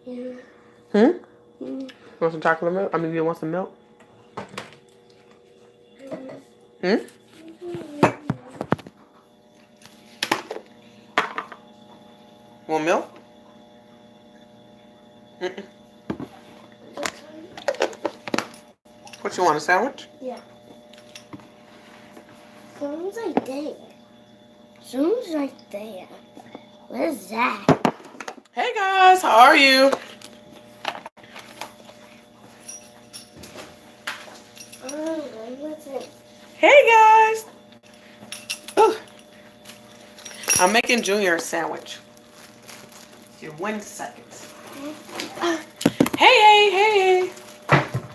Hmm? Want some chocolate milk? I mean, you want some milk? Hmm? Want milk? Mm-mm. What you want, a sandwich? Yeah. Someone's right there. Someone's right there. What is that? Hey guys, how are you? Hey guys. Ooh. I'm making Junior a sandwich. Your 1 second. Hey.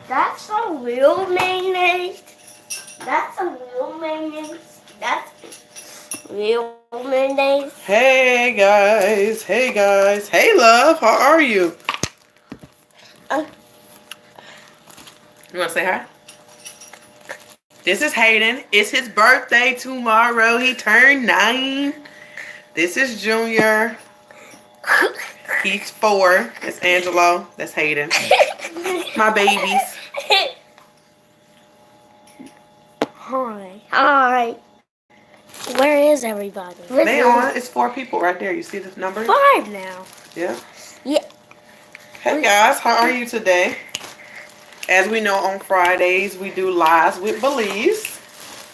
That's a real mayonnaise. That's a real mayonnaise. That's real mayonnaise. Hey guys. Hey love, how are you? You want to say hi? This is Hayden. It's his birthday tomorrow. He turned 9. This is Junior. He's 4. It's Angelo. That's Hayden. My babies. Hi. Where is everybody? They on. It's 4 people right there. You see the number? 5 now. Yeah. Yeah. Hey guys, how are you today? As we know, on Fridays we do lives with Belize.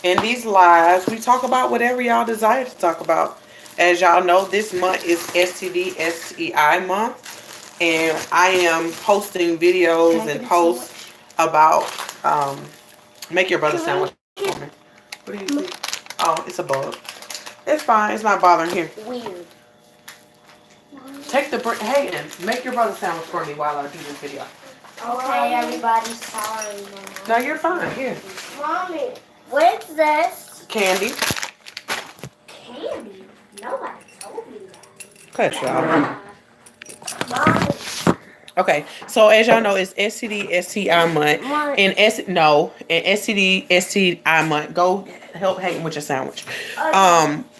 In these lives, we talk about whatever y'all desire to talk about. As y'all know, this month is STD STI month, and I am posting videos and posts about make your brother sandwich for me. What do you see? Oh, it's a bug. It's fine. It's not bothering here. Weird. Take the break. Hey, and make your brother sandwich for me while I do this video. Okay, everybody. Sorry, Mama. No, you're fine. Here. Mommy, what's this? Candy. Candy? Nobody told me that. Cut y'all. Mommy. Okay, so as y'all know, it's STD STI month, and STD STI month. Go help Hayden with your sandwich.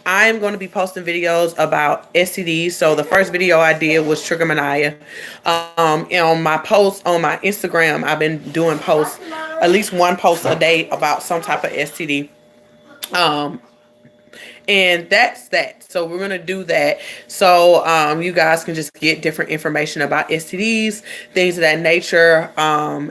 I'm going to be posting videos about STDs. So the first video I did was trichomania. On my post on my Instagram, I've been doing posts, at least 1 post a day about some type of STD. And that's that. So we're going to do that. So you guys can just get different information about STDs, things of that nature.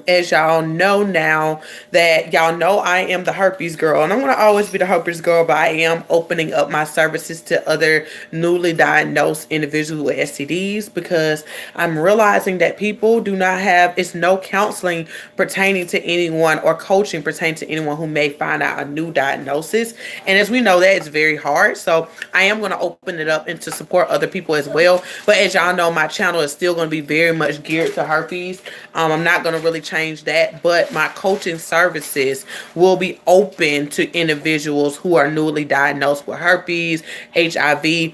As y'all know now that y'all know I am the herpes girl. And I'm going to always be the herpes girl, but I am opening up my services to other newly diagnosed individuals with STDs because I'm realizing that people do not have, it's no counseling pertaining to anyone or coaching pertaining to anyone who may find out a new diagnosis. And as we know, that is very hard. So I am going to open it up and to support other people as well. But as y'all know, my channel is still going to be very much geared to herpes. I'm not going to really change that, but my coaching services will be open to individuals who are newly diagnosed with herpes, HIV,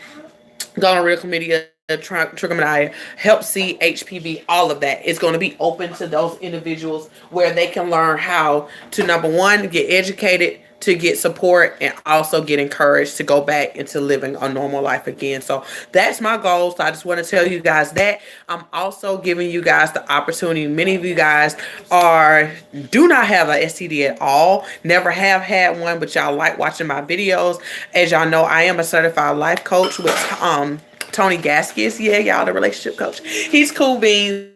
gonorrhea, chlamydia, trichomania, Hep C, HPV, all of that. It's going to be open to those individuals where they can learn how to, number one, get educated, to get support, and also get encouraged to go back into living a normal life again. So that's my goal. So I just want to tell you guys that. I'm also giving you guys the opportunity. Many of you guys do not have a STD at all, never have had one, but y'all like watching my videos. As y'all know, I am a certified life coach with Tony Gaskis. Yeah, y'all, the relationship coach. He's cool beans.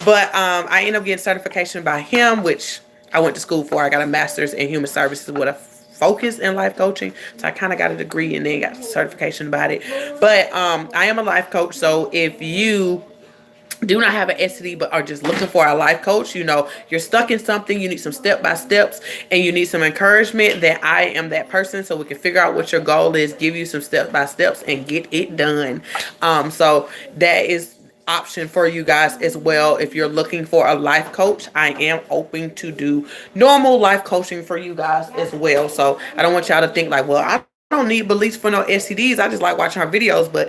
But I ended up getting certification by him, which I went to school for. I got a master's in human services with a focus in life coaching. So I kind of got a degree and then got certification about it. But I am a life coach. So if you do not have an STD but are just looking for a life coach, you know, you're stuck in something, you need some step-by-steps and you need some encouragement, then I am that person. So we can figure out what your goal is, give you some step-by-steps and get it done. So that is option for you guys as well. If you're looking for a life coach, I am open to do normal life coaching for you guys as well. So I don't want y'all to think like, well, I don't need Belize for no STDs. I just like watching her videos, but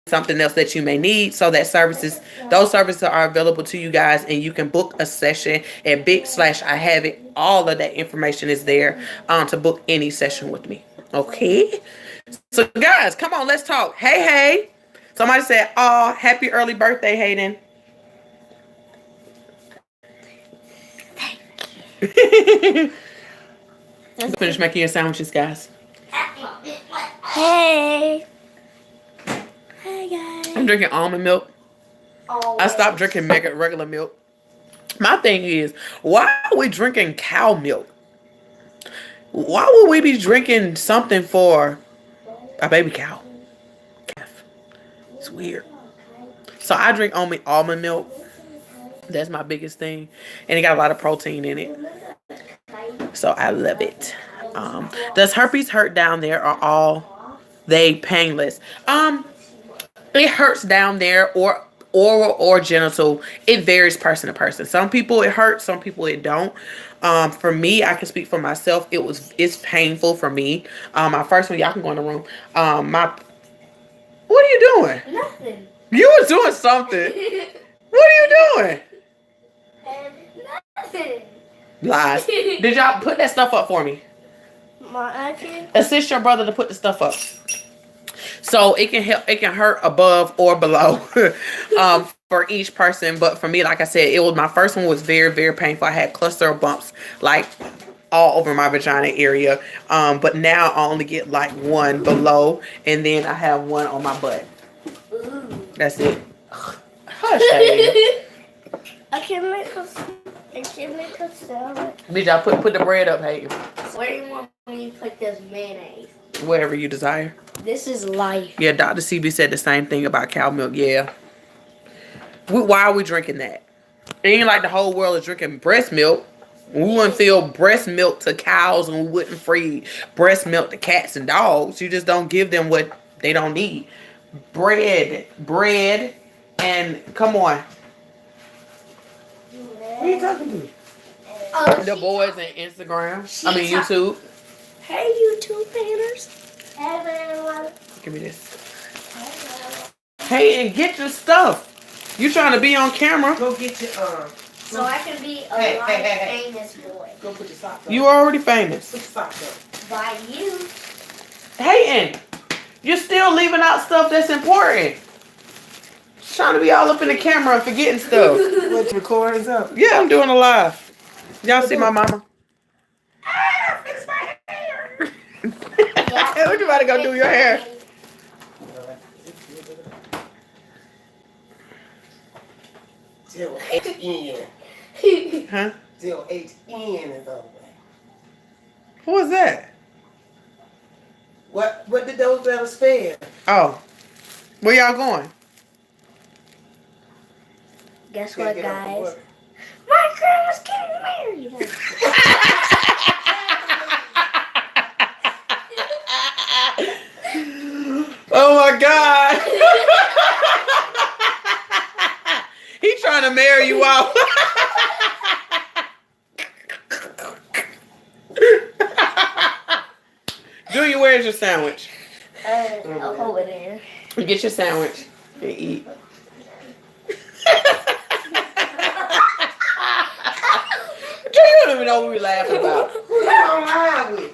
something else that you may need. So those services are available to you guys, and you can book a session at big/I have it. All of that information is there to book any session with me. Okay, so guys, come on, let's talk. Hey, somebody said, oh, happy early birthday, Hayden. Finish making your sandwiches, guys. Hey. Hi, guys. I'm drinking almond milk. I stopped drinking regular milk. My thing is, why are we drinking cow milk? Why would we be drinking something for a baby cow? It's weird. So I drink only almond milk. That's my biggest thing. And it got a lot of protein in it. So I love it. Does herpes hurt down there, or all they painless? It hurts down there, or oral or genital. It varies person to person. Some people it hurts, some people it don't. For me, I can speak for myself. It's painful for me. My first one, y'all can go in the room. What are you doing? Nothing. You was doing something. What are you doing? Nothing. Lies. Did y'all put that stuff up for me? I can. Assist your brother to put the stuff up. So it can help. It can hurt above or below, for each person. But for me, like I said, my first one was very, very painful. I had cluster of bumps like all over my vagina area. But now I only get like one below, and then I have one on my butt. Ooh. That's it. Hush, baby. I can make a salad. Did y'all put the bread up, Hayden? Where do you want me to put this mayonnaise? Wherever you desire. This is life. Yeah, Dr. CB said the same thing about cow milk. Yeah. Why are we drinking that? It ain't like the whole world is drinking breast milk. We wouldn't fill breast milk to cows, and we wouldn't feed breast milk to cats and dogs. You just don't give them what they don't need. Bread, and come on. Who are you talking to? The boys on Instagram. YouTube. Hey, YouTube fanners. Hey, everyone. Give me this. Hey, and get your stuff. You trying to be on camera? Go get your So I can be a famous boy. Go put your socks on. You already famous. Put your socks on. By you. Hayden, you're still leaving out stuff that's important. Just trying to be all up in the camera and forgetting stuff. What, your recording's up? Yeah, I'm doing a live. Y'all see my mama? Fix my hair. What you about to go do your hair? Till H-N. Huh? Till H-N is over. Who was that? What did those letters spell? Oh. Where y'all going? Guess Can't what, get up from guys? work. My grandma's getting married. Oh my God. He trying to marry you out. Junior, where's your sandwich? Over there. Get your sandwich and eat. You don't even know what we laughing about. Who you on live with?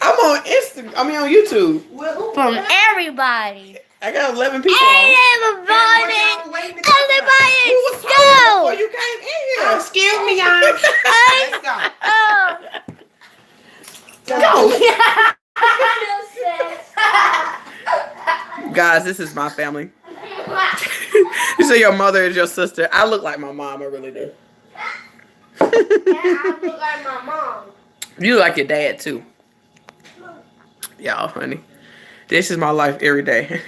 I'm on Instagram. I mean on YouTube. With who? From everybody. I got 11 people on. Hey, everybody. Everybody, You was let's talking go. before you came in here. Oh, excuse me, y'all. Oh. Let's go. Guys, this is my family. You say your mother is your sister. I look like my mom. I really do. Yeah, I look like my mom. You look like your dad too. Y'all, honey. This is my life every day.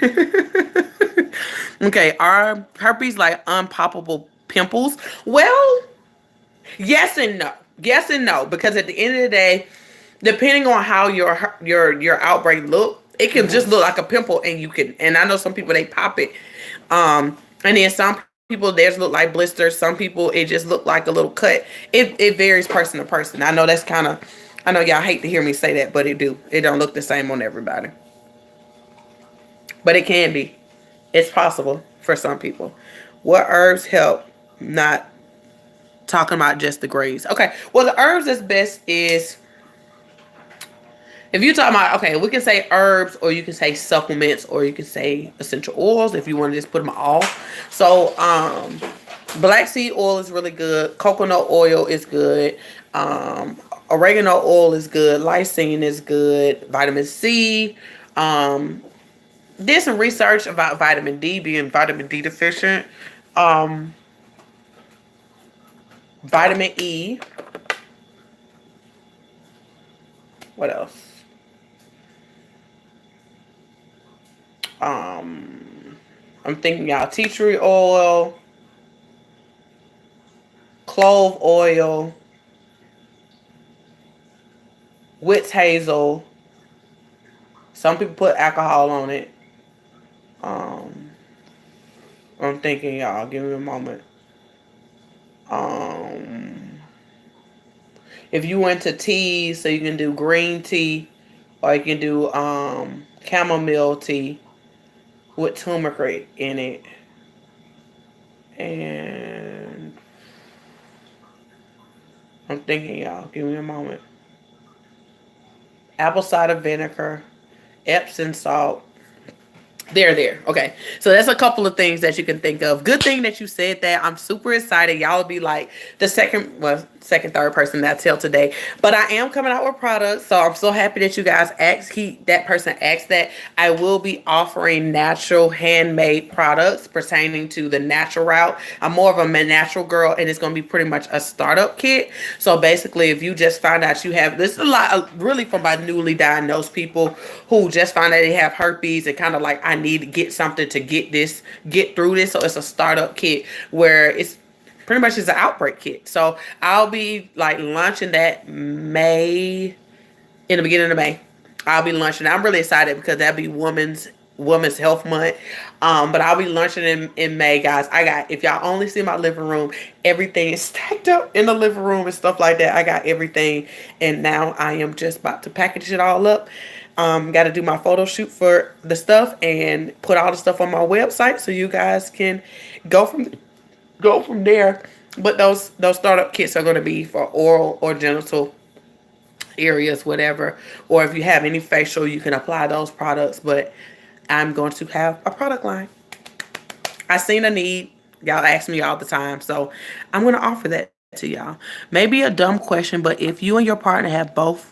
Okay, are herpes like unpoppable pimples? Well, yes and no. Yes and no. Because at the end of the day, depending on how your outbreak look, it can just look like a pimple, and I know some people they pop it. And then some people theirs look like blisters. Some people it just look like a little cut. It varies person to person. I know that's kind of, I know y'all hate to hear me say that, but it don't look the same on everybody. But it can be. It's possible for some people. What herbs help? Not talking about just the grays. Okay. Well, the herbs that's best is, if you're talking about, okay, we can say herbs, or you can say supplements, or you can say essential oils if you want to just put them all. So, Black seed oil is really good. Coconut oil is good. Oregano oil is good. Lysine is good. Vitamin C. Um, did some research about vitamin D, being vitamin D deficient. Um, Vitamin E. What else? I'm thinking y'all tea tree oil, clove oil, witch hazel. Some people put alcohol on it. Um, I'm thinking y'all. Give me a moment. Um, if you went to tea, so you can do green tea, or you can do chamomile tea with turmeric in it, and I'm thinking y'all. Give me a moment. Apple cider vinegar, Epsom salt. There. Okay. So that's a couple of things that you can think of. Good thing that you said that. I'm super excited. Y'all will be like the third person that I tell today. But I am coming out with products. So I'm so happy that you guys that person asked that. I will be offering natural handmade products pertaining to the natural route. I'm more of a natural girl, and it's going to be pretty much a startup kit. So basically, if you just find out you have this, is a lot of, really for my newly diagnosed people who just find out they have herpes and kind of like, I need to get something to get through this. So it's a startup kit where it's pretty much is an outbreak kit. So I'll be like launching that in the beginning of May. I'll be launching. I'm really excited because that'll be Women's Health Month. But I'll be launching in May, guys. If y'all only see my living room, everything is stacked up in the living room and stuff like that. I got everything, and now I am just about to package it all up. Got to do my photo shoot for the stuff and put all the stuff on my website so you guys can go from there. But those startup kits are going to be for oral or genital areas, whatever. Or if you have any facial, you can apply those products. But I'm going to have a product line. I seen a need. Y'all ask me all the time, so I'm going to offer that to y'all. Maybe a dumb question, but if you and your partner have both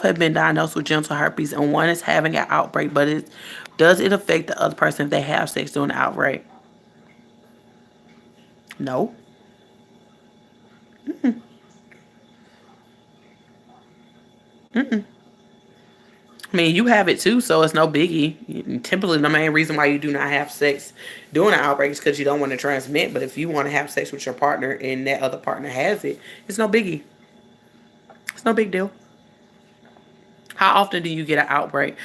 have been diagnosed with genital herpes and one is having an outbreak, but does it affect the other person if they have sex during the outbreak? No. I mean, you have it too, so it's no biggie. Typically, the main reason why you do not have sex during an outbreak is because you don't want to transmit. But if you want to have sex with your partner and that other partner has it, it's no biggie. It's no big deal. How often do you get an outbreak?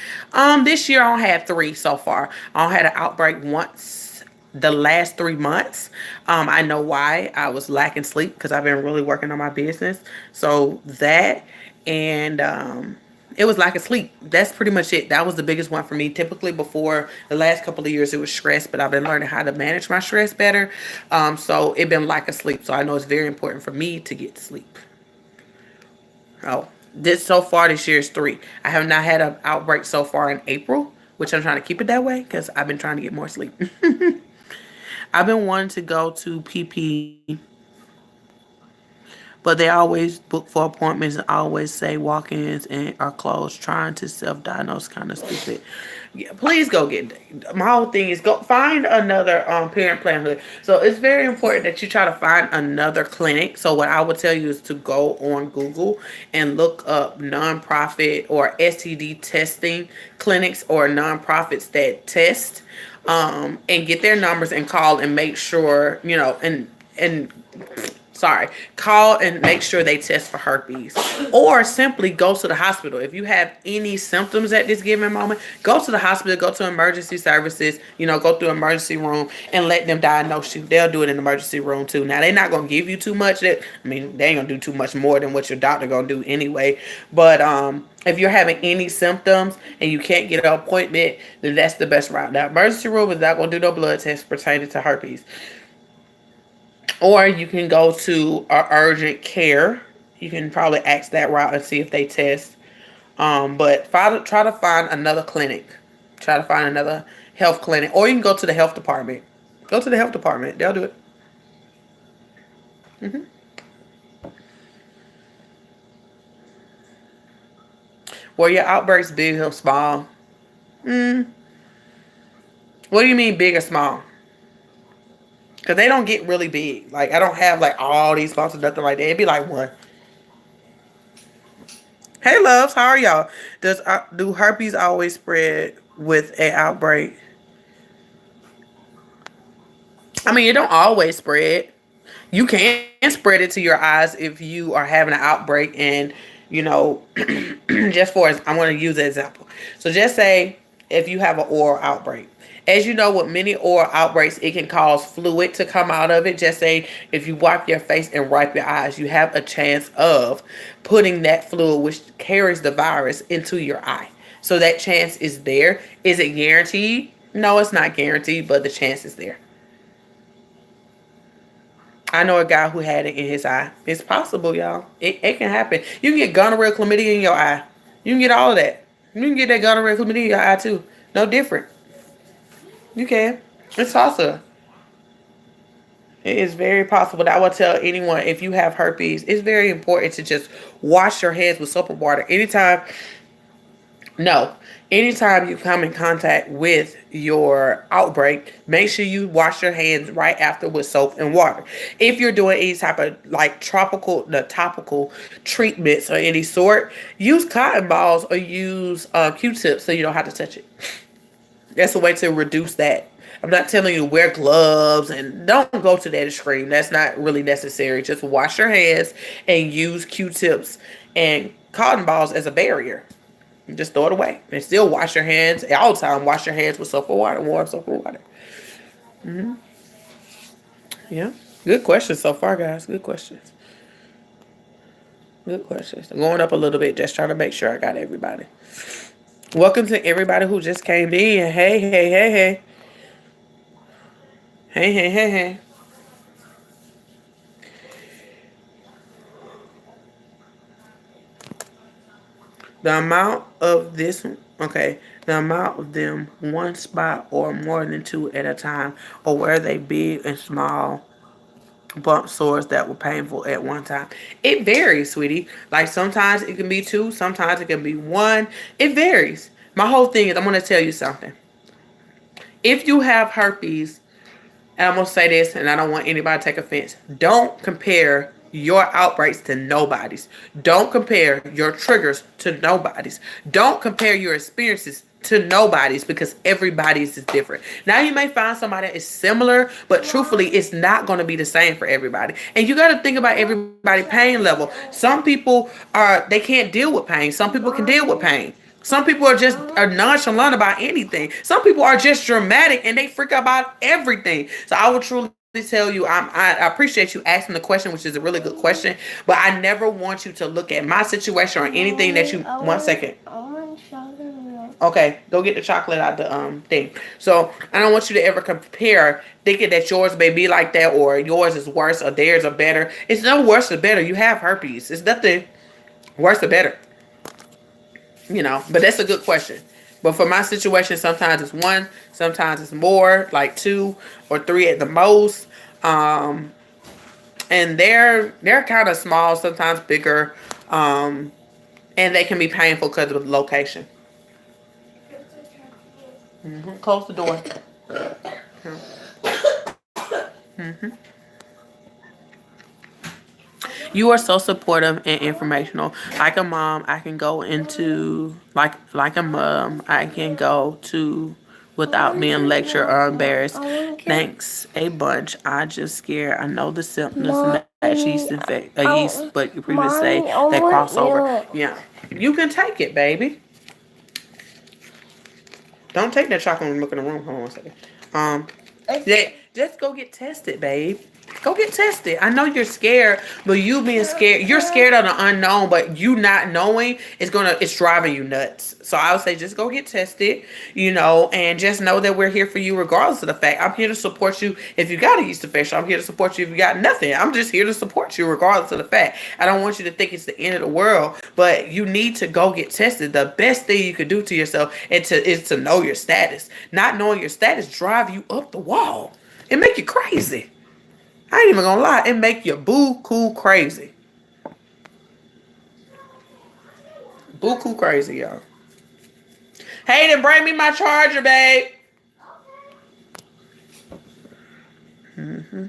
This year I had 3 so far. I had an outbreak once the last 3 months. I know why. I was lacking sleep because I've been really working on my business. So that and it was lacking sleep. That's pretty much it. That was the biggest one for me. Typically before the last couple of years it was stress, but I've been learning how to manage my stress better. So it been lack of sleep. So I know it's very important for me to get sleep. Oh, so far this year is 3. I have not had an outbreak so far in April, which I'm trying to keep it that way because I've been trying to get more sleep. I've been wanting to go to PP, but they always book for appointments and always say walk-ins and are closed. Trying to self-diagnose kind of stupid. Yeah, please go get. My whole thing is go find another parent planhood. So it's very important that you try to find another clinic. So what I would tell you is to go on Google and look up nonprofit or STD testing clinics or nonprofits that test, and get their numbers and call and make sure and call and make sure they test for herpes, or simply go to the hospital. If you have any symptoms at this given moment, go to the hospital, go to emergency services, go through emergency room and let them diagnose you. They'll do it in the emergency room too. Now they're not going to give you too much. They ain't going to do too much more than what your doctor going to do anyway. But if you're having any symptoms and you can't get an appointment, then that's the best route. Now emergency room is not going to do no blood tests pertaining to herpes. Or you can go to urgent care. You can probably ask that route and see if they test. But try to find another clinic. Try to find another health clinic. Or you can go to the health department. Go to the health department. They'll do it. Mm-hmm. Were your outbreaks big or small? Mm. What do you mean big or small? Because they don't get really big. Like, I don't have like all these bumps or nothing like that. It'd be like one. Hey, loves, how are y'all? Do herpes always spread with an outbreak? I mean, it don't always spread. You can spread it to your eyes if you are having an outbreak, and you know, just for I want to use an example. So just say if you have an oral outbreak. As you know, with many oral outbreaks, it can cause fluid to come out of it. Just say if you wipe your face and wipe your eyes, you have a chance of putting that fluid, which carries the virus, into your eye. So that chance is there. Is it guaranteed? No, it's not guaranteed, but the chance is there. I know a guy who had it in his eye. It's possible, y'all. It can happen. You can get gonorrhea, chlamydia in your eye. You can get all of that. You can get that gonorrhea, chlamydia in your eye too. No different. You can. It's possible. It is very possible. That I will tell anyone, if you have herpes, it's very important to just wash your hands with soap and water. Anytime you come in contact with your outbreak, make sure you wash your hands right after with soap and water. If you're doing any type of like topical treatments or any sort, use cotton balls or use Q-tips so you don't have to touch it. That's a way to reduce that. I'm not telling you to wear gloves and don't go to that extreme. That's not really necessary. Just wash your hands and use Q-tips and cotton balls as a barrier. Just throw it away and still wash your hands all the time. Wash your hands with soap and water. Warm soap and water. Mm-hmm. Yeah. Good questions so far, guys. Good questions. Good questions. I'm going up a little bit, just trying to make sure I got everybody. Welcome to everybody who just came in. Hey, hey, hey, hey. Hey, hey, hey, hey. The amount of them, one spot or more than two at a time, or were they big and small bump sores that were painful at one time? It varies, sweetie. Like sometimes it can be two, sometimes it can be one. It varies. My whole thing is I'm going to tell you something. If you have herpes, and I'm going to say this, and I don't want anybody to take offense, don't compare your outbreaks to nobody's. Don't compare your triggers to nobody's. Don't compare your experiences to nobody's, because everybody's is different. Now you may find somebody that is similar, but truthfully it's not going to be the same for everybody. And you got to think about everybody's pain level. Some people they can't deal with pain. Some people can deal with pain. Some people are nonchalant about anything. Some people are just dramatic and they freak out about everything. So I will truly tell you, I appreciate you asking the question, which is a really good question. But I never want you to look at my situation or anything that you. 1 second. Okay, go get the chocolate out the thing. So I don't want you to ever compare, thinking that yours may be like that or yours is worse or theirs are better. It's no worse or better. You have herpes. It's nothing worse or better. But that's a good question. But for my situation, sometimes it's one, sometimes it's more, like 2 or 3 at the most. And they're kind of small, sometimes bigger, and they can be painful because of the location. Mm-hmm. Close the door. Mm-hmm. You are so supportive and informational. Like a mom, I can go into like a mom, I can go to without being lectured or embarrassed. Thanks a bunch. I just scared. I know the symptoms match yeast, but you previously say they cross over. Yeah, you can take it, baby. Don't take that chocolate and look in the room. Hold on 1 second. Just go get tested, babe. Go get tested. I know you're scared, but you being scared, you're scared of the unknown, but you not knowing it's driving you nuts. So I would say just go get tested, and just know that we're here for you regardless of the fact. I'm here to support you if you got a yeast infection. I'm here to support you if you got nothing. I'm just here to support you regardless of the fact. I don't want you to think it's the end of the world, but you need to go get tested. The best thing you could do to yourself is to know your status. Not knowing your status drive you up the wall. It make you crazy. I ain't even gonna lie. It make you boo-coo crazy. Boo-coo crazy, y'all. Hayden, bring me my charger, babe. Mm-hmm.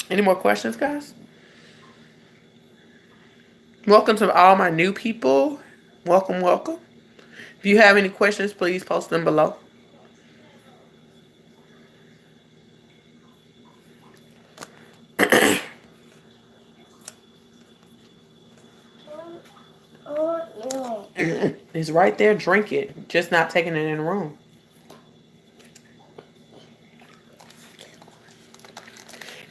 Any more questions, guys? Welcome to all my new people. Welcome, welcome. If you have any questions, please post them below. It's right there. Drink it. Just not taking it in the room.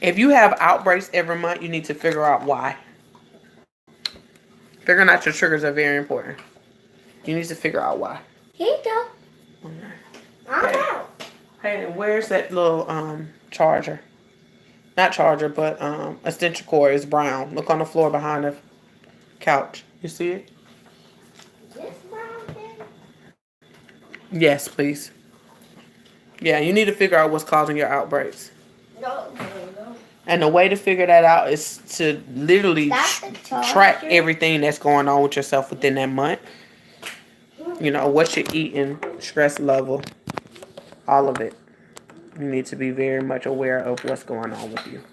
If you have outbreaks every month, you need to figure out why. Figuring out your triggers are very important. You need to figure out why. Here you go. I'm out. Hey, where's that little charger? Not charger, but extension cord is brown. Look on the floor behind the couch. You see it? This brown thing? Yes, please. Yeah, you need to figure out what's causing your outbreaks. No. And the way to figure that out is to literally That's the track charger? everything that's going on with yourself within that month. You know, what you're eating, stress level, all of it. You need to be very much aware of what's going on with you.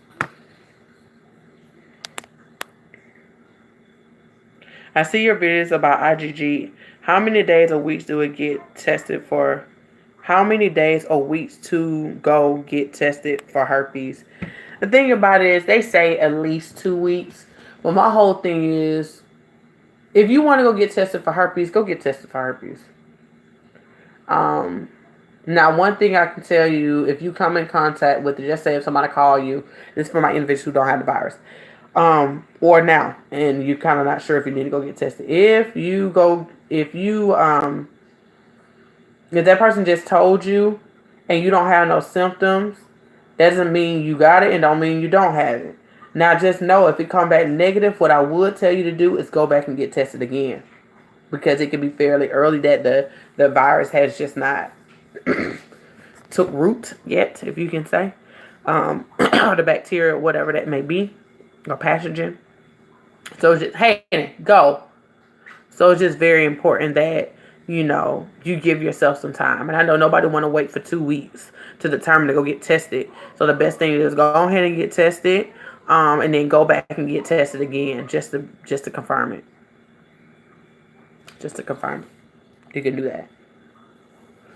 I see your videos about IgG. How many days or weeks do it get tested for? How many days or weeks to go get tested for herpes? The thing about it is they say at least 2 weeks. But my whole thing is, if you want to go get tested for herpes, go get tested for herpes. Now, one thing I can tell you, if you come in contact with it, just say if somebody call you, this is for my individuals who don't have the virus, or now, and you're kind of not sure if you need to go get tested. If that person just told you and you don't have no symptoms, doesn't mean you got it and don't mean you don't have it. Now, just know if it come back negative, what I would tell you to do is go back and get tested again, because it can be fairly early that the virus has just not took root yet, if you can say, or the bacteria, whatever that may be, or pathogen. So it's just, hey, go. So it's just very important that, you know, you give yourself some time. And I know nobody want to wait for 2 weeks to determine to go get tested. So the best thing is go ahead and get tested, and then go back and get tested again just to confirm it. Just to confirm it. You can do that.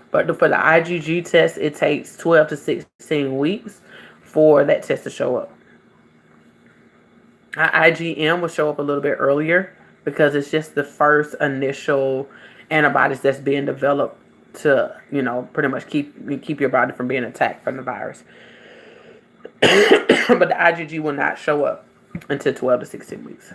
But for the IgG test, it takes 12 to 16 weeks for that test to show up. IgM will show up a little bit earlier because it's just the first initial antibodies that's being developed to, you know, pretty much keep your body from being attacked from the virus. But the IgG will not show up until 12 to 16 weeks.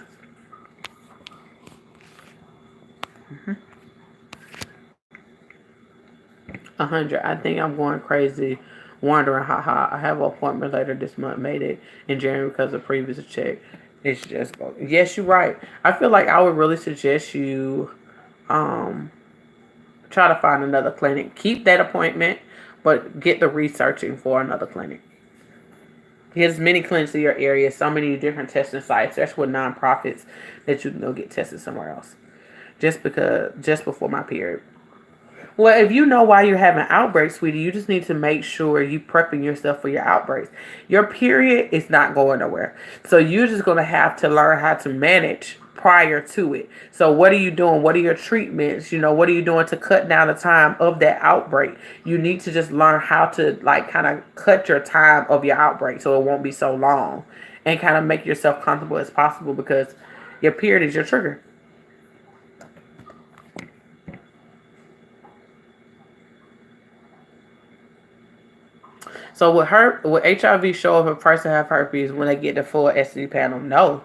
100. I think I'm going crazy wondering, haha, I have an appointment later this month. Made it in January because of previous check. It's just, yes, you're right. I feel like I would really suggest you try to find another clinic. Keep that appointment, but get the researching for another clinic. There's many clinics in your area, so many different testing sites, especially with nonprofits, that you can go get tested somewhere else. Just before my period. Well, if you know why you're having outbreaks, sweetie, you just need to make sure you prepping yourself for your outbreaks. Your period is not going nowhere. So you're just going to have to learn how to manage prior to it. So what are you doing? What are your treatments? You know, what are you doing to cut down the time of that outbreak? You need to just learn how to kind of cut your time of your outbreak so it won't be so long, and kind of make yourself comfortable as possible, because your period is your trigger. So would HIV show if a person have herpes when they get the full STD panel? No.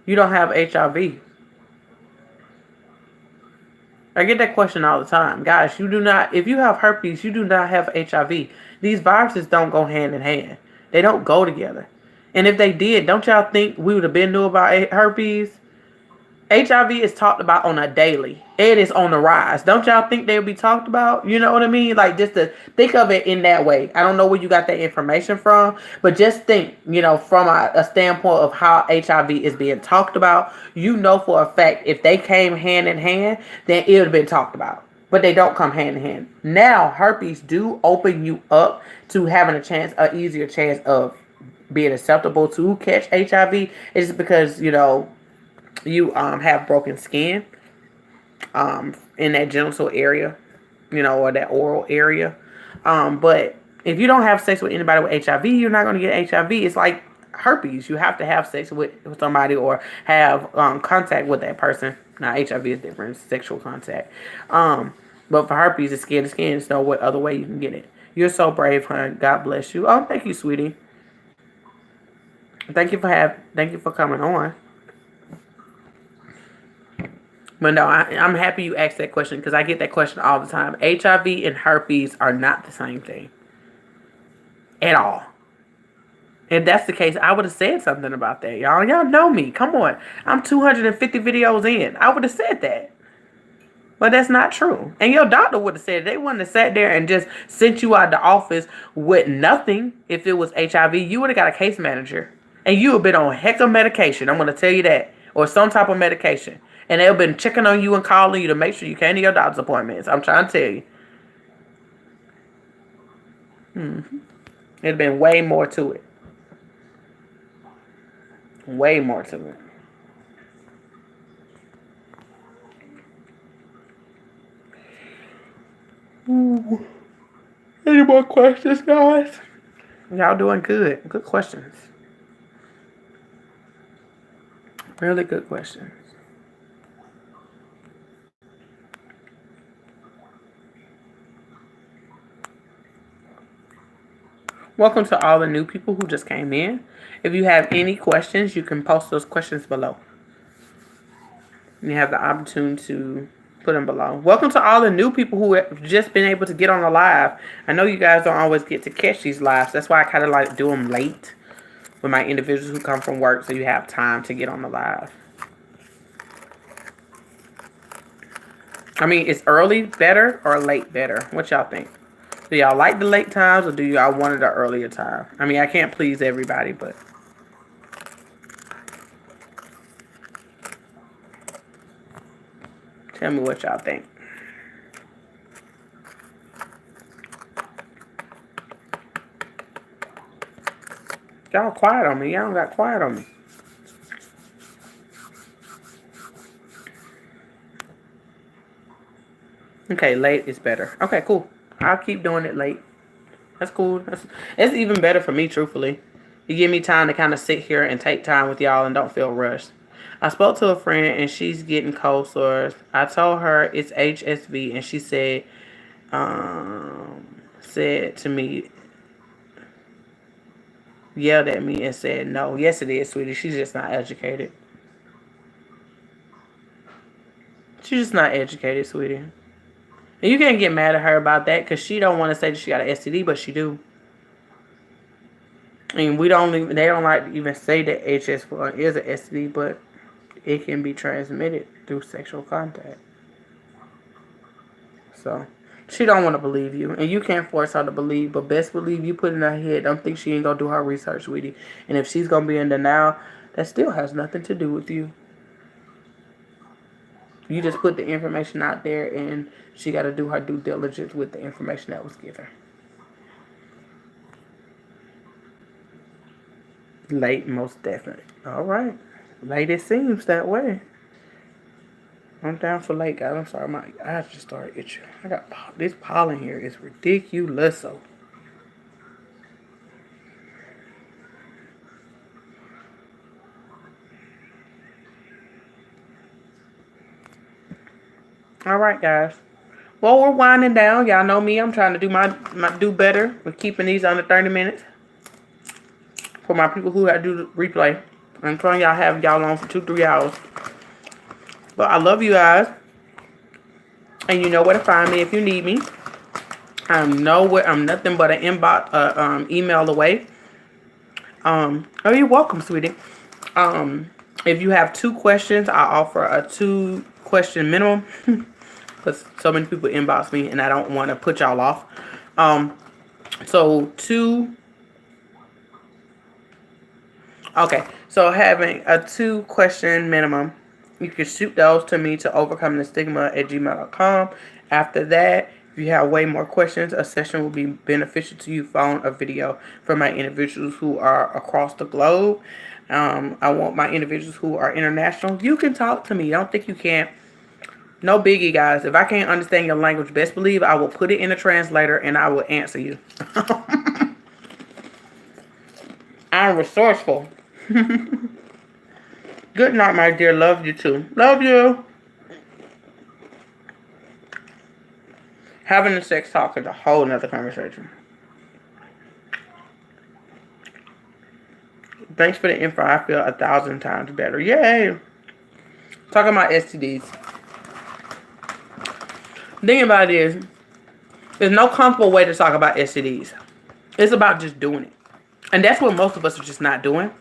You don't have HIV. I get that question all the time. Guys, if you have herpes, you do not have HIV. These viruses don't go hand in hand. They don't go together. And if they did, don't y'all think we would have been knew about herpes? HIV is talked about on a daily. It is on the rise. Don't y'all think they would be talked about? You know what I mean? Like, just to think of it in that way. I don't know where you got that information from, but just think, from a standpoint of how HIV is being talked about. You know for a fact, if they came hand in hand, then it would have been talked about. But they don't come hand in hand. Now, herpes do open you up to having an easier chance of being acceptable to catch HIV. It's because, you have broken skin in that genital area, or that oral area. But if you don't have sex with anybody with HIV, you're not going to get HIV. It's like herpes. You have to have sex with somebody or have contact with that person. Now, HIV is different. It's sexual contact. But for herpes, it's skin to skin. There's no other way you can get it. You're so brave, hon. God bless you. Oh, thank you, sweetie. Thank you for coming on. But no, I'm happy you asked that question because I get that question all the time. HIV and herpes are not the same thing at all. If that's the case, I would have said something about that, y'all. Y'all know me. Come on. I'm 250 videos in. I would have said that. But that's not true. And your doctor would have said, they wouldn't have sat there and just sent you out of the office with nothing. If it was HIV, you would have got a case manager. And you would have been on heck of medication. I'm going to tell you that. Or some type of medication. And they've been checking on you and calling you to make sure you came to your doctor's appointments. I'm trying to tell you. It'd been way more to it. Way more to it. Ooh. Any more questions, guys? Y'all doing good. Good questions. Really good questions. Welcome to all the new people who just came in. If you have any questions, you can post those questions below. You have the opportunity to put them below. Welcome to all the new people who have just been able to get on the live. I know you guys don't always get to catch these lives. That's why I kind of like to do them late with my individuals who come from work so you have time to get on the live. I mean, is early better or late better? What y'all think? Do y'all like the late times or do y'all want it an earlier time? I mean, I can't please everybody, but... tell me what y'all think. Y'all quiet on me. Y'all got quiet on me. Okay, late is better. Okay, cool. I'll keep doing it late. That's cool. It's even better for me, truthfully. You give me time to kind of sit here and take time with y'all and don't feel rushed. I spoke to a friend and she's getting cold sores. I told her it's HSV and she said to me, yelled at me and said no. Yes, it is, sweetie. She's just not educated. She's just not educated, sweetie. And you can't get mad at her about that because she don't want to say that she got an STD, but she do. I mean, they don't like to even say that HS4 is an STD, but it can be transmitted through sexual contact. So, she don't want to believe you. And you can't force her to believe, but best believe you put in her head, don't think she ain't going to do her research, sweetie. And if she's going to be in denial, that still has nothing to do with you. You just put the information out there and she got to do her due diligence with the information that was given. Late, most definitely. All right. Late it seems that way. I'm down for late, guys. I'm sorry. My eyes just started itching. I got this pollen here is ridiculous. So. All right, guys. Well, we're winding down. Y'all know me. I'm trying to do my do better with keeping these under 30 minutes. For my people who do the replay. I'm trying y'all have y'all on for 2-3 hours. But I love you guys. And you know where to find me if you need me. I'm nothing but an email away. Oh, you're welcome, sweetie. If you have 2 questions, I offer a 2-question minimum because so many people inbox me and I don't want to put y'all off. So two. Okay, so having a 2-question minimum, you can shoot those to me to overcomethestigma@gmail.com. After that, if you have way more questions, a session will be beneficial to you, phone or video, for my individuals who are across the globe. I want my individuals who are international. You can talk to me. Don't think you can't. No biggie, guys. If I can't understand your language, best believe I will put it in a translator and I will answer you. I'm resourceful. Good night, my dear. Love you too. Love you. Having a sex talk is a whole nother conversation. Thanks for the info. I feel 1,000 times better. Yay. Talking about STDs. The thing about it is, there's no comfortable way to talk about STDs. It's about just doing it. And that's what most of us are just not doing.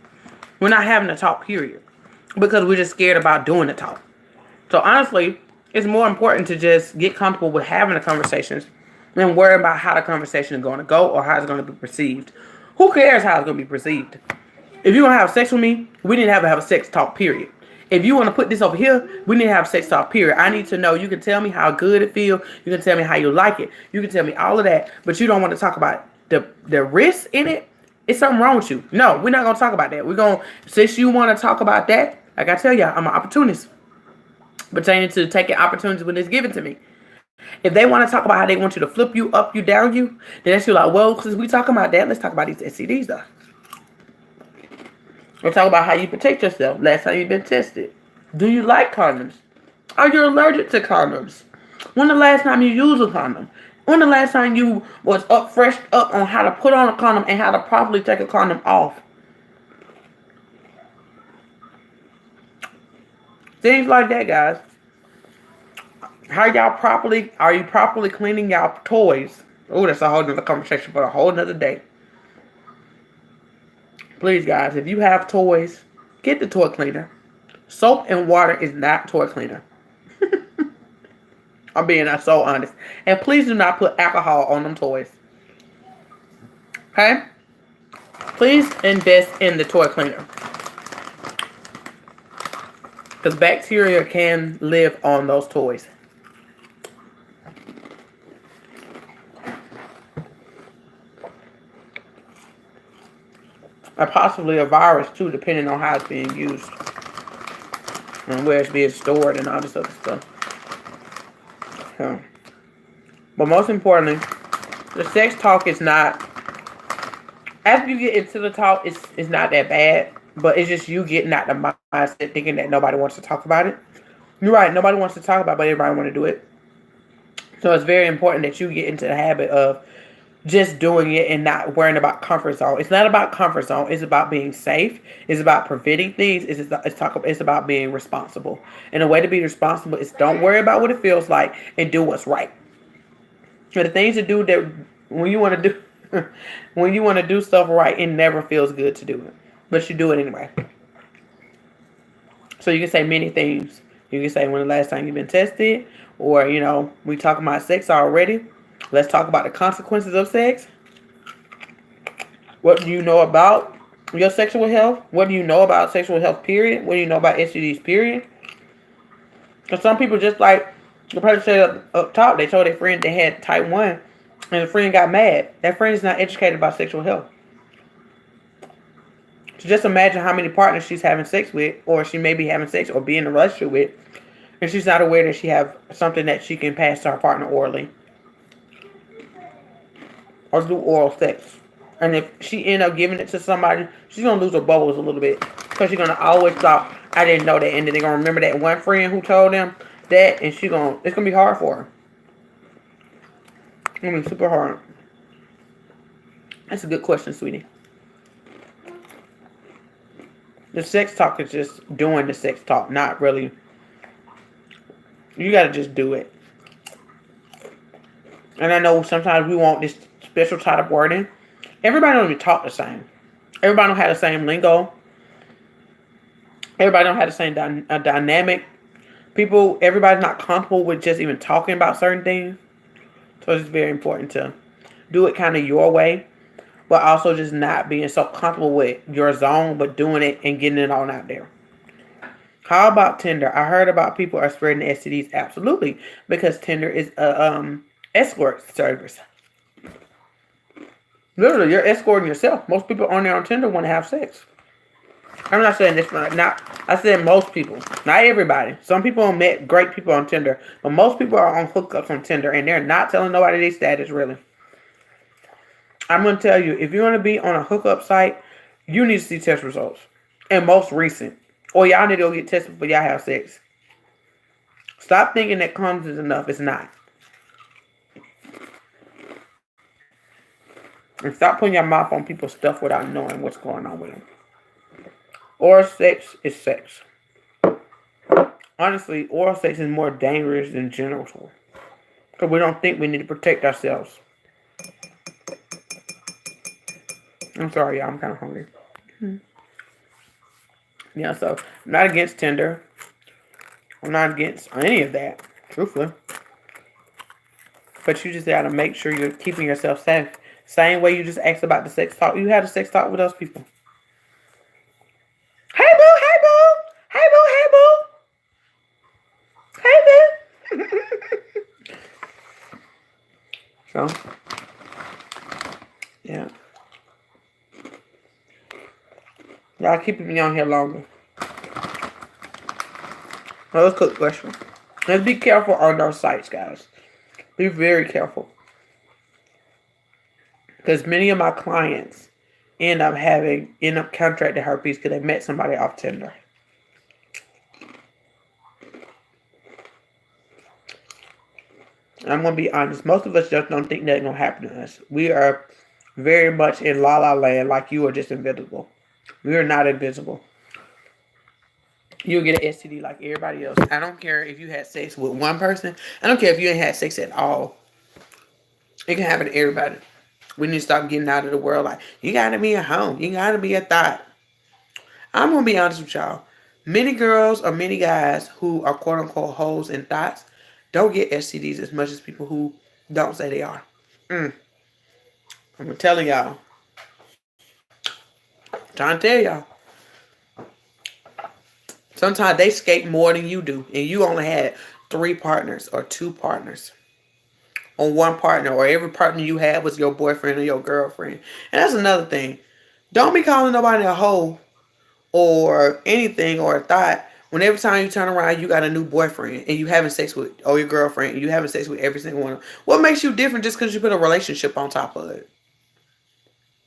We're not having a talk, period. Because we're just scared about doing the talk. So honestly, it's more important to just get comfortable with having the conversations than worry about how the conversation is going to go or how it's going to be perceived. Who cares how it's going to be perceived? If you're going to have sex with me, we need to have a sex talk, period. If you want to put this over here, we need to have sex talk, period. I need to know. You can tell me how good it feels. You can tell me how you like it. You can tell me all of that. But you don't want to talk about the risks in it. It's something wrong with you. No, we're not going to talk about that. We're going to, since you want to talk about that, like I tell y'all, I'm an opportunist pertaining to taking opportunities when it's given to me. If they want to talk about how they want you to flip you, up you, down you, then that's you like, well, since we talking about that, let's talk about these STDs though. We'll talk about how you protect yourself. Last time you've been tested. Do you like condoms? Are you allergic to condoms? When the last time you used a condom? When the last time you was fresh up on how to put on a condom and how to properly take a condom off? Things like that, guys. Are you properly cleaning y'all toys? Oh, that's a whole nother conversation for a whole nother day. Please, guys, if you have toys, get the toy cleaner. Soap and water is not toy cleaner. I'm being so honest. And please do not put alcohol on them toys. Okay? Please invest in the toy cleaner. Because bacteria can live on those toys. And possibly a virus too, depending on how it's being used. And where it's being stored and all this other stuff. But most importantly, the sex talk is not, after you get into the talk, it's not that bad. But it's just you getting out the mindset thinking that nobody wants to talk about it. You're right, nobody wants to talk about it, but everybody want to do it. So it's very important that you get into the habit of just doing it and not worrying about comfort zone. It's not about comfort zone. It's about being safe. It's about preventing things. It's about being responsible. And the way to be responsible is don't worry about what it feels like and do what's right. So the things to do that when you want to do when you want to do stuff right, it never feels good to do it, but you do it anyway. So you can say many things. You can say when the last time you've been tested, or we talking about sex already. Let's talk about the consequences of sex. What do you know about your sexual health? What do you know about sexual health, period? What do you know about STDs, period? Because some people, just like the person said up top, they told their friend they had type 1, and the friend got mad. That friend is not educated about sexual health. So just imagine how many partners she's having sex with, or she may be having sex or be in a relationship with, and she's not aware that she have something that she can pass to her partner orally. Or do oral sex. And if she end up giving it to somebody, she's going to lose her bubbles a little bit. Because she's going to always thought, I didn't know that. And then they're going to remember that one friend who told them that. And it's going to be hard for her. It's going to be super hard. That's a good question, sweetie. The sex talk is just doing the sex talk. Not really. You got to just do it. And I know sometimes we want this special type of wording. Everybody don't even talk the same. Everybody don't have the same lingo. Everybody don't have the same dynamic. Everybody's not comfortable with just even talking about certain things. So it's very important to do it kind of your way, but also just not being so comfortable with your zone, but doing it and getting it all out there. How about Tinder? I heard about people are spreading STDs. Absolutely, because Tinder is a escort service. Literally, you're escorting yourself. Most people on there on Tinder want to have sex. I'm not saying this, not. I said most people, not everybody. Some people met great people on Tinder, but most people are on hookups on Tinder, and they're not telling nobody their status. Really, I'm gonna tell you, if you're gonna be on a hookup site, you need to see test results, and most recent, or y'all need to go get tested before y'all have sex. Stop thinking that condoms is enough. It's not. And stop putting your mouth on people's stuff without knowing what's going on with them. Oral sex is sex. Honestly, oral sex is more dangerous than genital. Because we don't think we need to protect ourselves. I'm sorry, y'all. I'm kind of hungry. Yeah, so I'm not against Tinder. I'm not against any of that, truthfully. But you just got to make sure you're keeping yourself safe. Same way you just asked about the sex talk. You had a sex talk with those people. Hey, boo, hey, boo. Hey, boo, hey, boo. Hey, boo. So, yeah. Y'all keeping me on here longer. Now let's cook question. Let's be careful on those sites, guys. Be very careful. Because many of my clients end up contracting herpes because they met somebody off Tinder. I'm going to be honest. Most of us just don't think that's going to happen to us. We are very much in la la land like you are just invisible. We are not invisible. You'll get an STD like everybody else. I don't care if you had sex with one person. I don't care if you ain't had sex at all. It can happen to everybody. We need to stop getting out of the world like, you got to be a hoe. You got to be a thought. I'm going to be honest with y'all. Many girls or many guys who are quote unquote hoes and thoughts don't get STDs as much as people who don't say they are. I'm telling y'all. Trying to tell y'all. Sometimes they skate more than you do. And you only had 3 partners or 2 partners on one partner. Or every partner you had was your boyfriend or your girlfriend. And that's another thing. Don't be calling nobody a hoe or anything or a thought when every time you turn around you got a new boyfriend and you having sex with, or your girlfriend, and you having sex with every single one of them. What makes you different just because you put a relationship on top of it?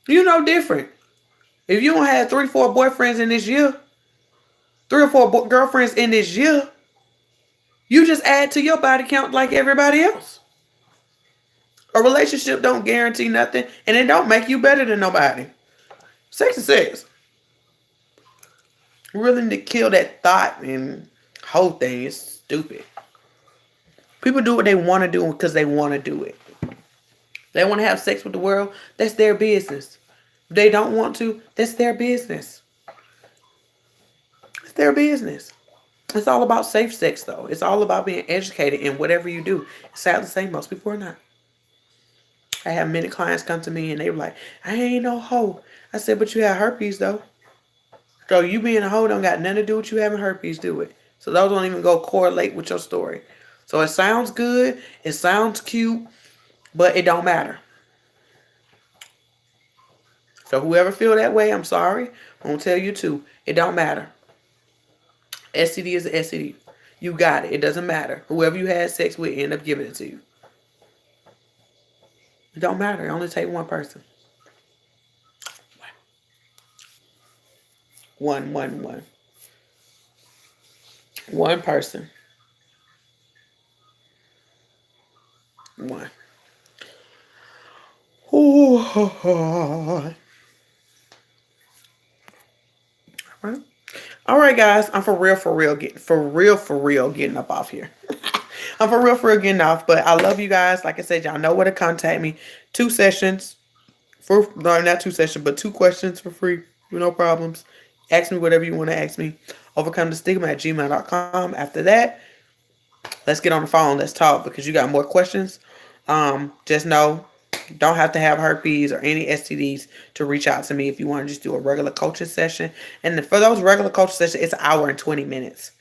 You know different. If you don't have 3 or 4 boyfriends in this year, 3 or 4 girlfriends in this year, you just add to your body count like everybody else. A relationship don't guarantee nothing, and it don't make you better than nobody. Sex is sex. We really need to kill that thought and whole thing. It's stupid. People do what they want to do because they want to do it. They want to have sex with the world. That's their business. If they don't want to, that's their business. It's their business. It's all about safe sex, though. It's all about being educated in whatever you do. It's sad to say, most people are not. I have many clients come to me and they were like, I ain't no hoe. I said, but you have herpes, though. So you being a hoe don't got nothing to do with you having herpes, do it. So those don't even go correlate with your story. So it sounds good. It sounds cute. But it don't matter. So whoever feel that way, I'm sorry. I'm going to tell you too. It don't matter. STD is an STD. You got it. It doesn't matter. Whoever you had sex with end up giving it to you. It don't matter. It only take one person. One person. One. Ooh. All right, guys. I'm for real getting up off here. I'm for real getting off. But I love you guys. Like I said, y'all know where to contact me. 2 sessions For no, not 2 sessions, but 2 questions for free. No problems. Ask me whatever you want to ask me. Overcome the stigma at gmail.com. After that, let's get on the phone. Let's talk because you got more questions. Just know, don't have to have herpes or any STDs to reach out to me if you want to just do a regular coaching session. And for those regular coaching sessions, it's an hour and 20 minutes.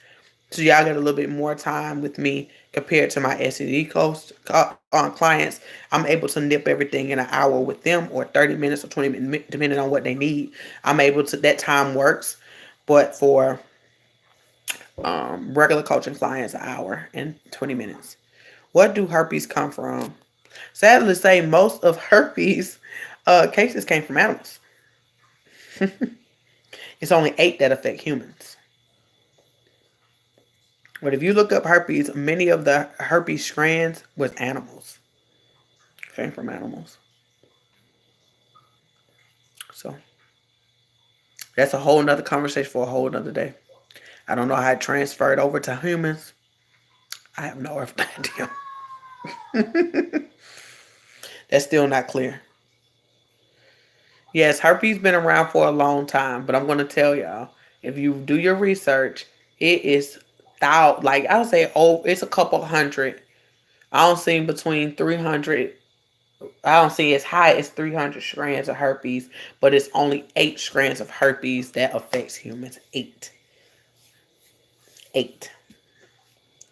So y'all get a little bit more time with me compared to my STD clients. I'm able to nip everything in an hour with them, or 30 minutes or 20 minutes, depending on what they need. I'm able to, that time works. But for regular coaching clients, an hour and 20 minutes. What do herpes come from? Sadly to say, most of herpes cases came from animals. It's only 8 that affect humans. But if you look up herpes, many of the herpes strands was animals. Came from animals. So that's a whole nother conversation for a whole nother day. I don't know how it transferred over to humans. I have no idea. That's still not clear. Yes, herpes been around for a long time, but I'm going to tell y'all, if you do your research, it is like I would say, it's a couple hundred. I don't see between 300. I don't see as high as 300 strands of herpes, but it's only 8 strands of herpes that affects humans. 8.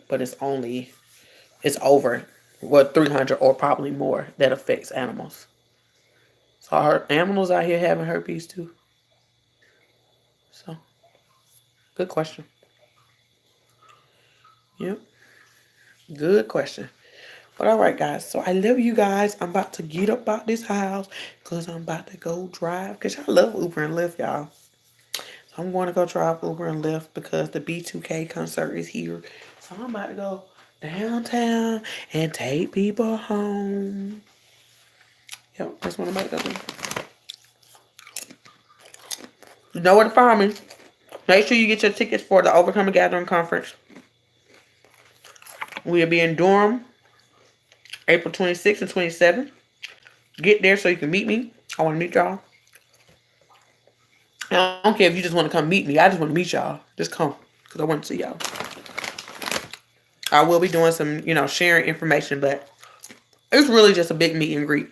But it's over 300 or probably more that affects animals. So are animals out here having herpes too? So, good question. Yep. Good question. But all right, guys. So I love you guys. I'm about to get up out this house because I'm about to go drive. Because I love Uber and Lyft, y'all. So I'm going to go drive Uber and Lyft because the B2K concert is here. So I'm about to go downtown and take people home. Yep, that's what I'm about to do. You know where to find me. Make sure you get your tickets for the Overcoming Gathering Conference. We'll be in Durham, April 26th and 27th. Get there so you can meet me. I want to meet y'all. I don't care if you just want to come meet me. I just want to meet y'all. Just come because I want to see y'all. I will be doing some, sharing information, but it's really just a big meet and greet.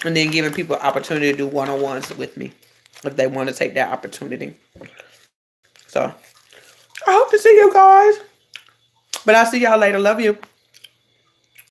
And then giving people an opportunity to do one-on-ones with me if they want to take that opportunity. So, I hope to see you guys. But I'll see y'all later. Love you.